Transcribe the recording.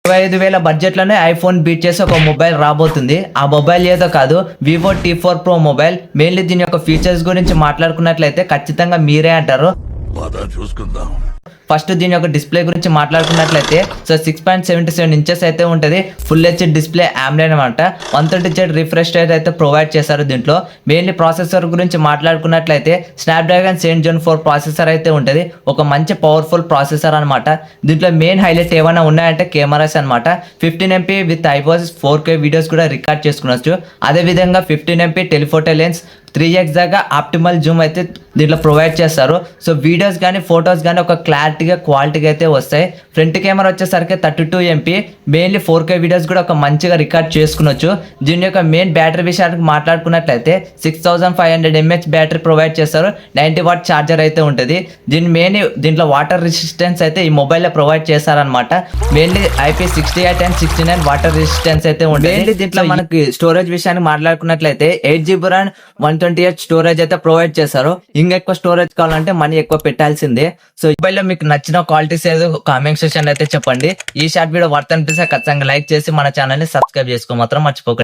25,000 budget లోనే iPhone beat చేసి ఒక మొబైల్ రాబోతుంది. ఆ మొబైల్ ఏదో కాదు, Vivo T4 Pro mobile. Mainly దీని యొక్క ఫీచర్స్ గురించి మాట్లాడుకున్నట్లయితే ఖచ్చితంగా మీరే అంటారు. చూసుకుందాం. ఫస్ట్ దీని యొక్క డిస్ప్లే గురించి మాట్లాడుకున్నట్లయితే 6.77 ఇంచెస్ అయితే ఉంటుంది. ఫుల్ హెచ్ డిస్ప్లే AMOLED అనమాట. 130Hz రిఫ్రెష్ రేట్ అయితే ప్రొవైడ్ చేశారు. దీంట్లో మెయిన్లీ ప్రాసెసర్ గురించి మాట్లాడుకున్నట్లయితే స్నాప్డ్రాగన్ 7 Gen 4 ప్రాసెసర్ అయితే ఉంటుంది. ఒక మంచి పవర్ఫుల్ ప్రాసెసర్ అనమాట. దీంట్లో మెయిన్ హైలైట్ ఏమైనా ఉన్నాయంటే కెమెరాస్ అనమాట. 15MP with IVUS 4K videos కూడా రికార్డ్ చేసుకునొచ్చు. అదేవిధంగా 15MP టెలిఫోటో లెన్స్, 3x దాకా ఆప్టిమల్ జూమ్ అయితే దీంట్లో ప్రొవైడ్ చేస్తారు. సో వీడియోస్ కానీ ఫొటోస్ కానీ ఒక క్లారిటీగా క్వాలిటీగా అయితే వస్తాయి. ఫ్రంట్ కెమెరా వచ్చేసరికి 32MP, మెయిన్లీ 4K వీడియోస్ కూడా ఒక మంచిగా రికార్డ్ చేసుకునొచ్చు. దీని యొక్క మెయిన్ బ్యాటరీ విషయానికి మాట్లాడుకున్నట్లయితే 6500 mAh బ్యాటరీ ప్రొవైడ్ చేస్తారు. 90W ఛార్జర్ అయితే ఉంటుంది. దీంట్లో వాటర్ రెసిస్టెన్స్ అయితే ఈ మొబైల్లో ప్రొవైడ్ చేస్తారనమాట. Mainly IP68 and 69 water resistance అయితే ఉంటుంది. మెయిన్లీ దీంట్లో మనకి స్టోరేజ్ విషయాన్ని మాట్లాడుకున్నట్లయితే 8GB RAM 128 స్టోరేజ్ అయితే ప్రొవైడ్ చేస్తారు. ఇంకా ఎక్కువ స్టోరేజ్ కావాలంటే మనీ ఎక్కువ పెట్టాల్సిందే. సో ఈ మొబైల్లో మీకు నచ్చిన క్వాలిటీస్ ఏదో కామెంట్ సెక్షన్ అయితే చెప్పండి. ఈ షార్ట్ వీడియో వర్త్ అనిపిస్తే ఖచ్చితంగా లైక్ చేసి మన ఛానల్ ని సబ్స్క్రైబ్ చేసుకో మాత్రం మర్చిపోకండి.